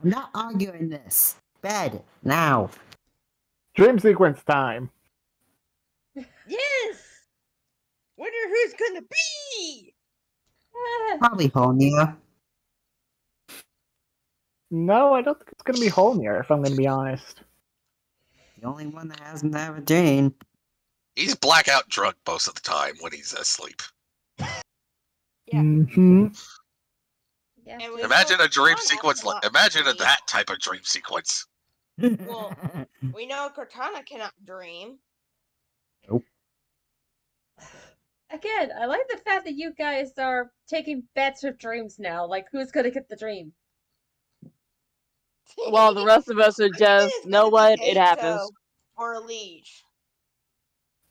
I'm not arguing this. Bed, now. Dream sequence time. Yes! Wonder who's gonna be! Probably Honia. No, I don't think it's going to be Holmir, if I'm going to be honest. The only one that hasn't have a dream. He's blackout drunk most of the time when he's asleep. Yeah. Mm-hmm. Yeah. And we Imagine know a dream Cortana sequence. cannot Imagine dream. that type of dream sequence. Well, we know Cortana cannot dream. Again, I like the fact that you guys are taking bets with dreams now. Like, who's gonna get the dream? While the rest of us are I think just, it's know gonna what? be It happens. Keito or Leech.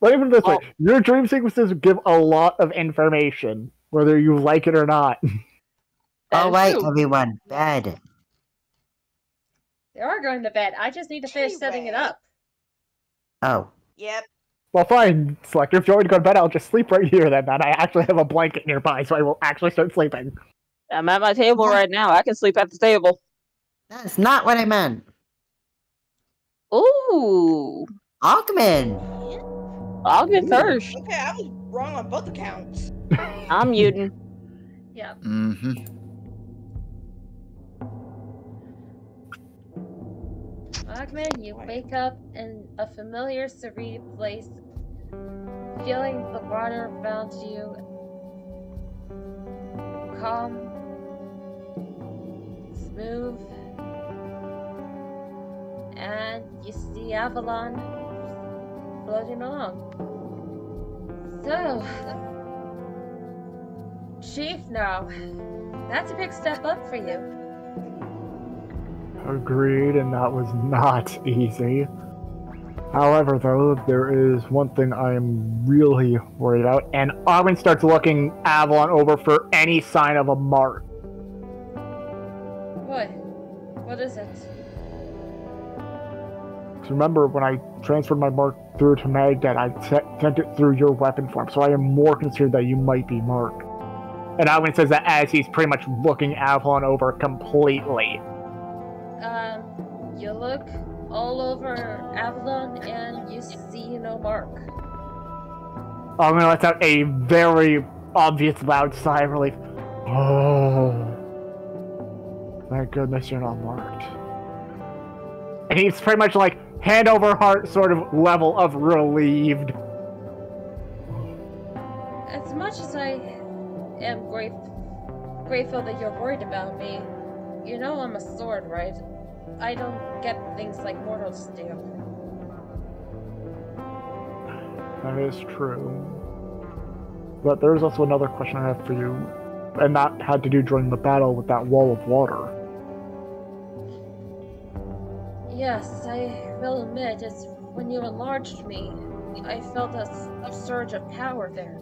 Let me put it this way. Oh. Your dream sequences give a lot of information, whether you like it or not. That Oh, is wait, true. everyone. Bed. They are going to bed. I just need to finish setting it Anyway. up. Oh. Yep. Well, fine, Selector. If you want me to go to bed, I'll just sleep right here then. And I actually have a blanket nearby, so I will actually start sleeping. I'm at my table right now. I can sleep at the table. That's not what I meant. Ooh. Augment. I'll get first. Okay, I was wrong on both accounts. I'm mutant. Yeah. Mm-hmm. Augment, you wake up in a familiar, serene place, feeling the water around you calm, smooth, and you see Avalon floating along. So, Chief now, that's a big step up for you. Agreed, and that was not easy. However, though, there is one thing I am really worried about, and Armin starts looking Avalon over for any sign of a mark. What? What is it? 'Cause remember, when I transferred my mark through to Magnet, I sent it through your weapon form, so I am more concerned that you might be marked. And Armin says that as he's pretty much looking Avalon over completely. You look all over Avalon and you see no mark. Armin lets out a very obvious loud sigh of relief. Oh. Thank goodness you're not marked. And he's pretty much like hand over heart sort of level of relieved. As much as I am grateful that you're worried about me, you know I'm a sword, right? I don't get things like mortals do. That is true. But there's also another question I have for you, and that had to do during the battle with that wall of water. Yes, I will admit, it's when you enlarged me, I felt a surge of power there.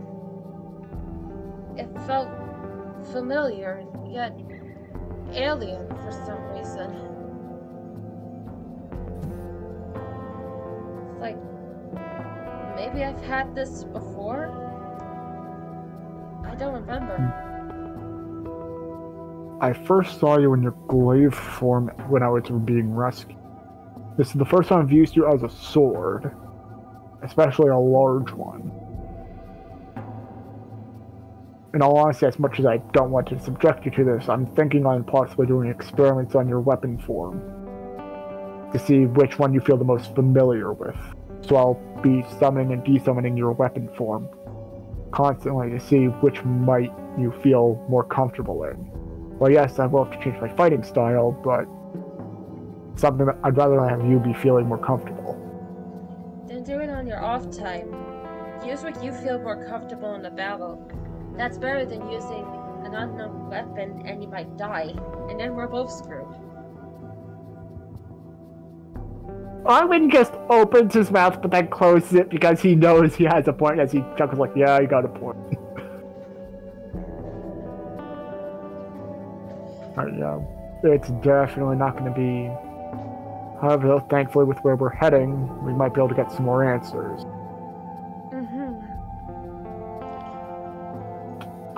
It felt familiar, yet alien for some reason. It's like, maybe I've had this before? I don't remember. I first saw you in your glaive form when I was being rescued. This is the first time I've used you as a sword, especially a large one. In all honesty, as much as I don't want to subject you to this, I'm thinking on possibly doing experiments on your weapon form to see which one you feel the most familiar with. So I'll be summoning and desummoning your weapon form constantly to see which might you feel more comfortable in. Well, yes, I will have to change my fighting style, but something that I'd rather have you be feeling more comfortable. Then do it on your off time. Use what you feel more comfortable in the battle. That's better than using an unknown weapon and you might die, and then we're both screwed. Armin just opens his mouth but then closes it because he knows he has a point as he chuckles like, yeah, you got a point. Yeah, it's definitely not going to be. However, though, thankfully with where we're heading, we might be able to get some more answers.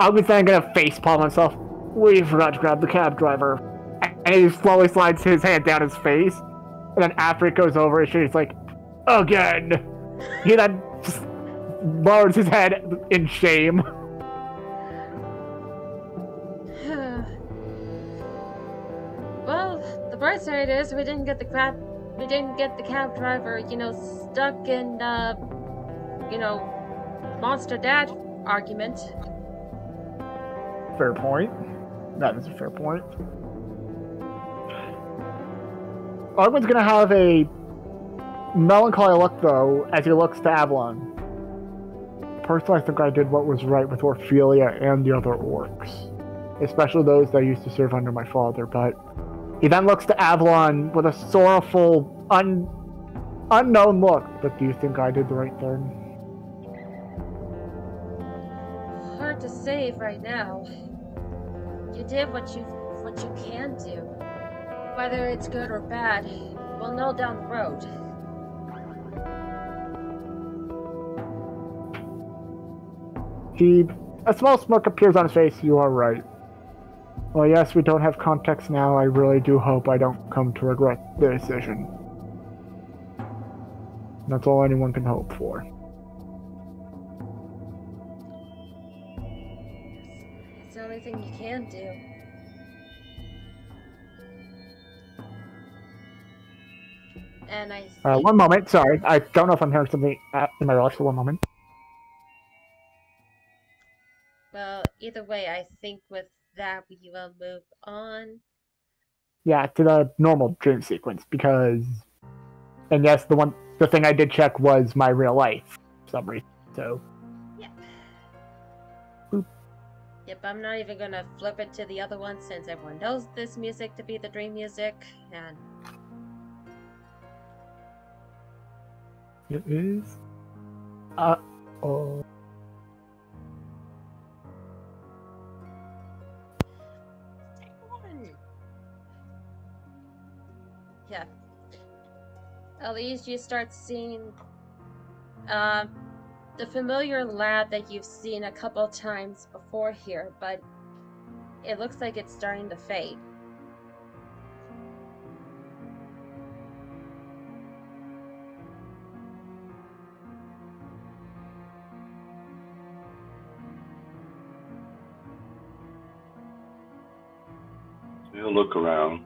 I'll be then gonna facepalm myself. We forgot to grab the cab driver. And he slowly slides his hand down his face. And then after it goes over his shoulder, he's like, again! He then just lowers his head in shame. Well, the bright side is we didn't get the cab driver, stuck in, monster dad argument. Fair point. That is a fair point. Arwen's gonna have a melancholy look, though, as he looks to Avalon. Personally, I think I did what was right with Orphelia and the other orcs. Especially those that used to serve under my father, but he then looks to Avalon with a sorrowful, unknown look. But do you think I did the right thing? Hard to say right now. You did what you can do. Whether it's good or bad, we'll know down the road. A small smirk appears on his face. You are right. Well, yes, we don't have context now. I really do hope I don't come to regret the decision. That's all anyone can hope for. It's the only thing you can do. And I think... one moment, sorry. I don't know if I'm hearing something in my ears for one moment. Well, either way, I think with that we will move on. Yeah, to the normal dream sequence, because... And yes, the thing I did check was my real life, for some reason, so... Yep. Boop. Yep, I'm not even gonna flip it to the other one since everyone knows this music to be the dream music, and... It is... Uh-oh... Yeah. At least you start seeing the familiar lab that you've seen a couple times before here, but it looks like it's starting to fade. We'll look around.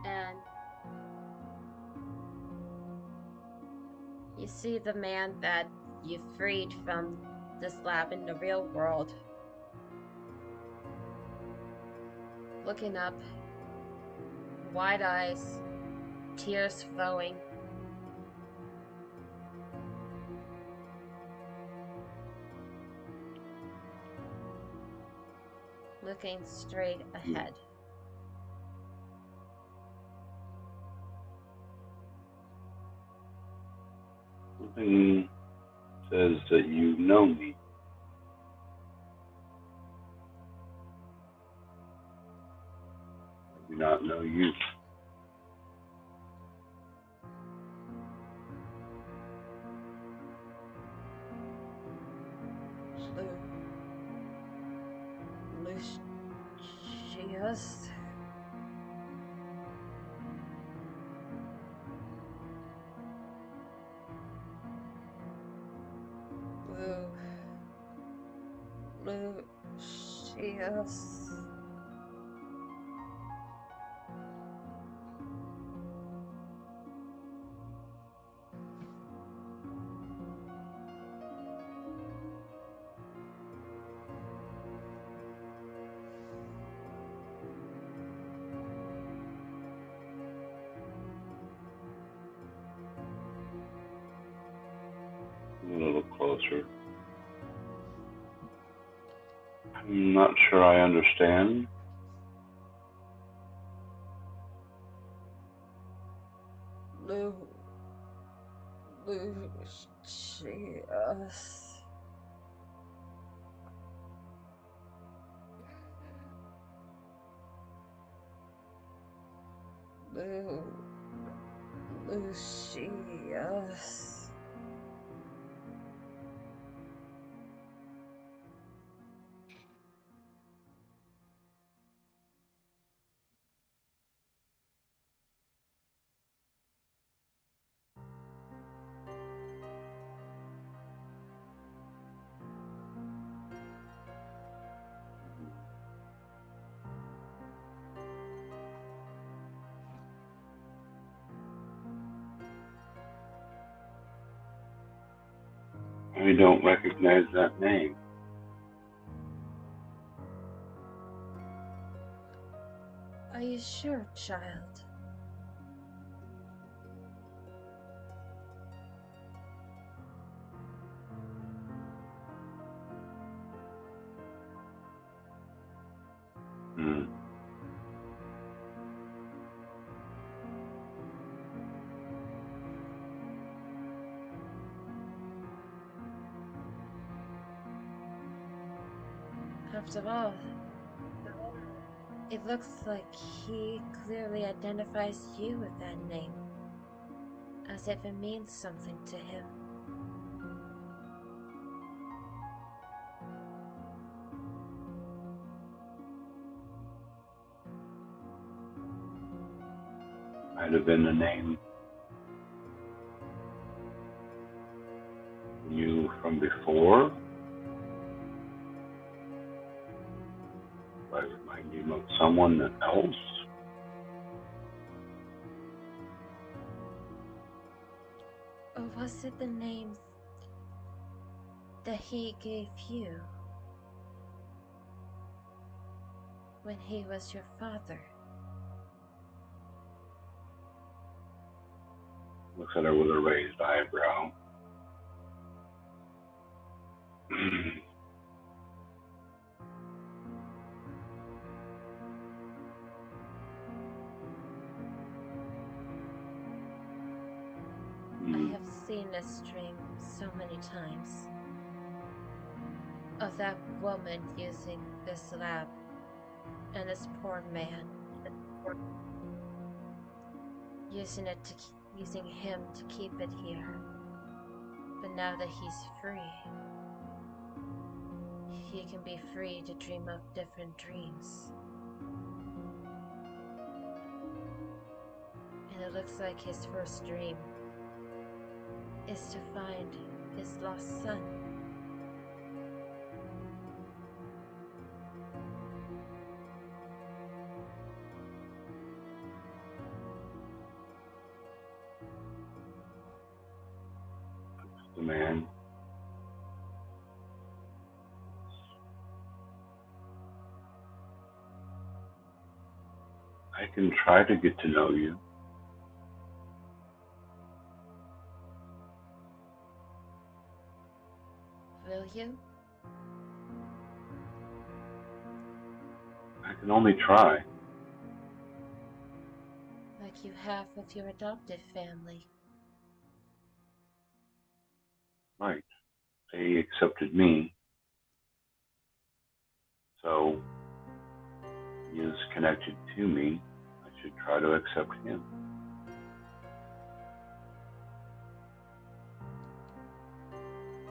And you see the man that you freed from this lab in the real world looking up, wide eyes, tears flowing. Looking straight ahead. Something says that you know me. I do not know you. Lucius. Lucius. A little closer. I'm not sure I understand. Lucius. Lucius. I don't recognize that name. Are you sure, child? Hmm. After all, it looks like he clearly identifies you with that name, as if it means something to him. Might have been the name you from before. Do I remind you of someone else? Or was it the name that he gave you when he was your father? Looks at her with a raised eyebrow. I have seen this dream so many times. Of that woman using this lab and this poor man. Using him to keep it here. But now that he's free, he can be free to dream up different dreams. And it looks like his first dream is to find his lost son. The man. I can try to get to know you. Will you? I can only try. Like you have with your adopted family. Right. They accepted me. So, he is connected to me. I should try to accept him.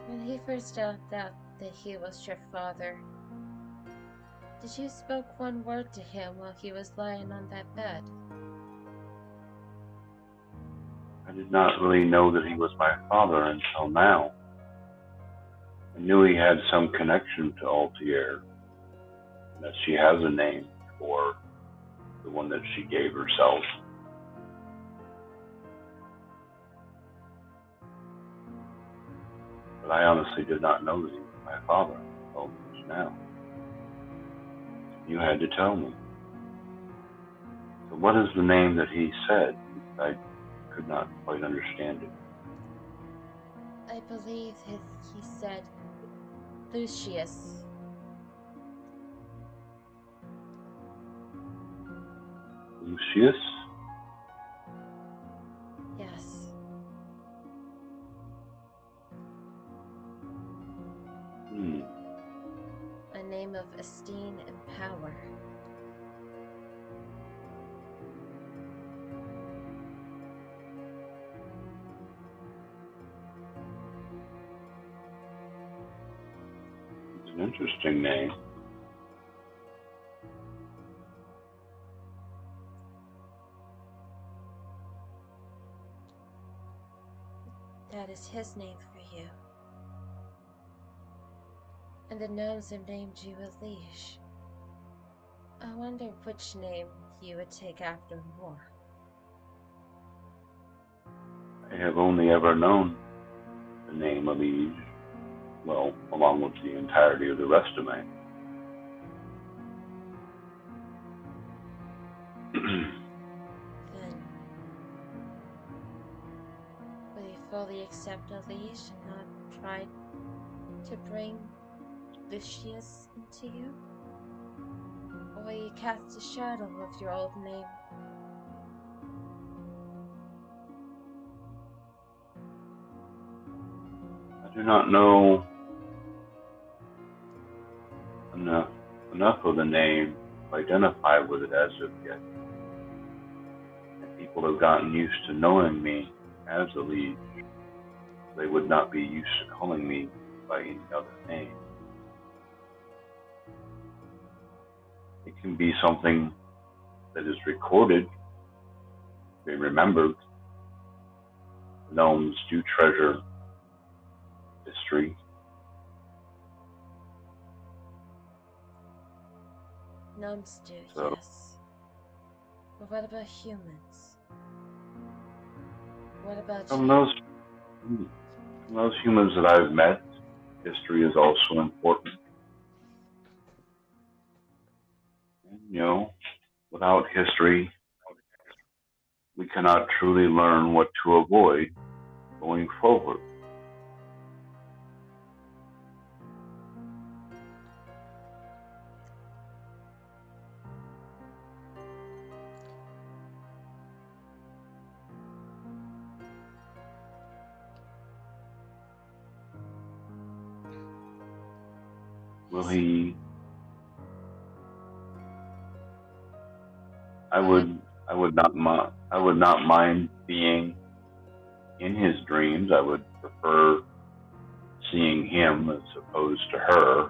When he first found out that he was your father, did you spoke one word to him while he was lying on that bed? I did not really know that he was my father until now. I knew he had some connection to Altier, and that she has a name for the one that she gave herself. But I honestly did not know that he was my father until just now. You had to tell me. So what is the name that he said? I could not quite understand it. I believe he said Lucius. Lucius? Yes. A name of esteem and power. It's an interesting name. That is his name for you. And the gnomes have named you a leash. I wonder which name you would take after more. I have only ever known the name Elise. well, along with the entirety of the rest of me. Then, will you fully accept the leash and not try to bring Lucius into you? Or will you cast a shadow of your old name? I do not know enough of the name to identify with it as of yet. And people have gotten used to knowing me as a leech. They would not be used to calling me by any other name. It can be something that is recorded, be remembered. Gnomes do treasure history. Gnomes do, So- yes. But what about humans? What about From you? those humans that I've met, history is also important. And, without history, we cannot truly learn what to avoid going forward. Will he? I would not mind. I would not mind being in his dreams. I would prefer seeing him as opposed to her.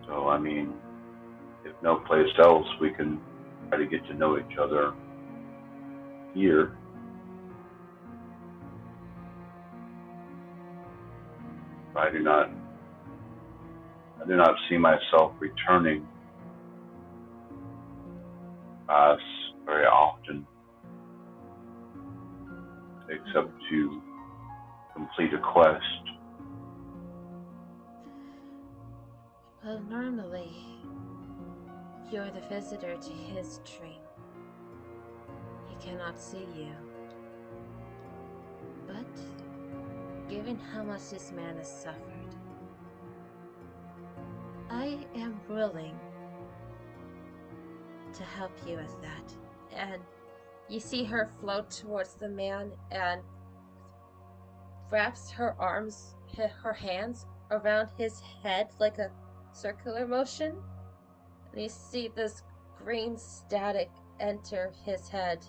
So, I mean, if no place else, we can try to get to know each other here. I do not see myself returning very often, except to complete a quest. Well, normally, you're the visitor to his dream. He cannot see you. But, given how much this man has suffered, I am willing to help you with that. And you see her float towards the man and wraps her arms, her hands around his head like a circular motion. And you see this green static enter his head.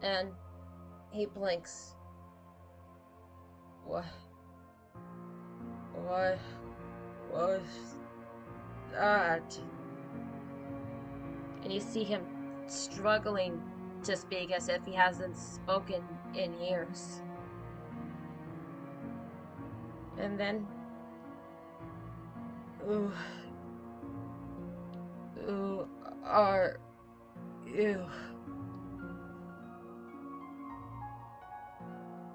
And he blinks. What was that? And you see him struggling to speak as if he hasn't spoken in years. And then, who are you?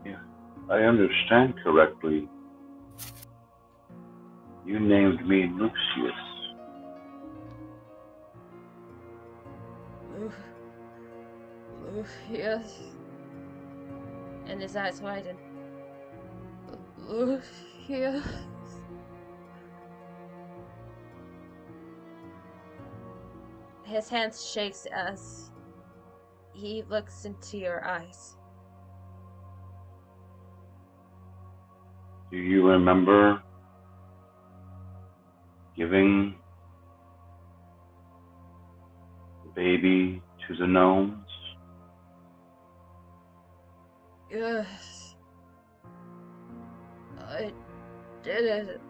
If I understand correctly, you named me Lucius. Lucius. And his eyes widen. Lucius. His hand shakes as he looks into your eyes. Do you remember giving the baby to the gnomes? Yes. I did it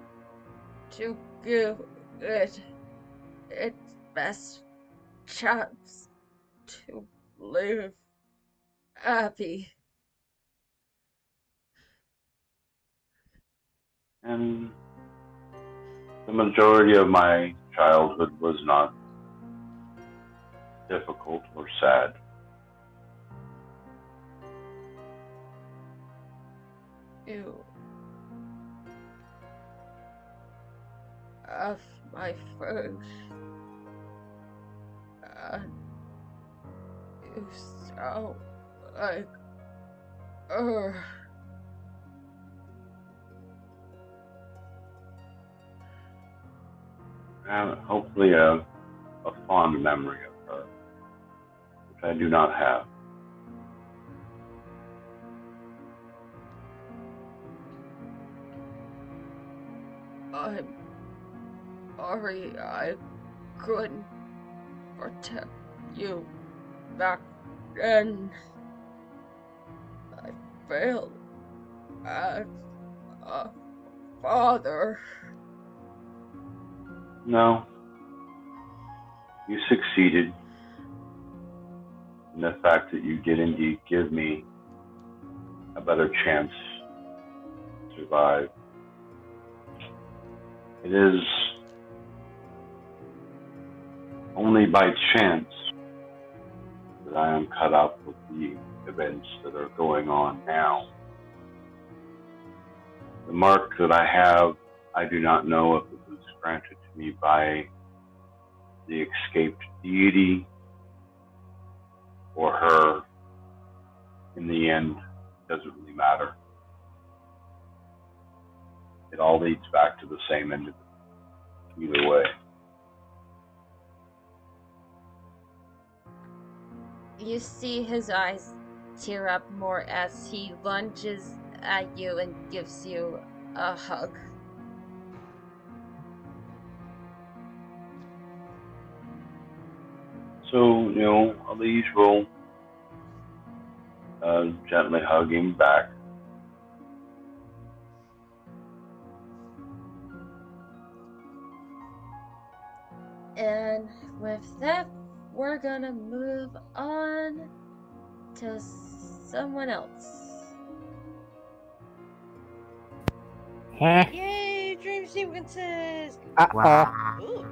to give it its best chance to live happy. And the majority of my childhood was not difficult or sad. you have my first, and you sound like her. Hopefully a fond memory of her, which I do not have. I'm sorry I couldn't protect you back then. I failed as a father. No, you succeeded in the fact that you did indeed give me a better chance to survive. It is only by chance that I am caught up with the events that are going on now. The mark that I have, I do not know if it was granted to me by the escaped deity or her. In the end, it doesn't really matter. It all leads back to the same end either way. You see his eyes tear up more as he lunges at you and gives you a hug. So, Elise will gently hug him back. And with that, we're gonna move on to someone else. Yay, dream sequences! Uh-oh. Wow. Ooh.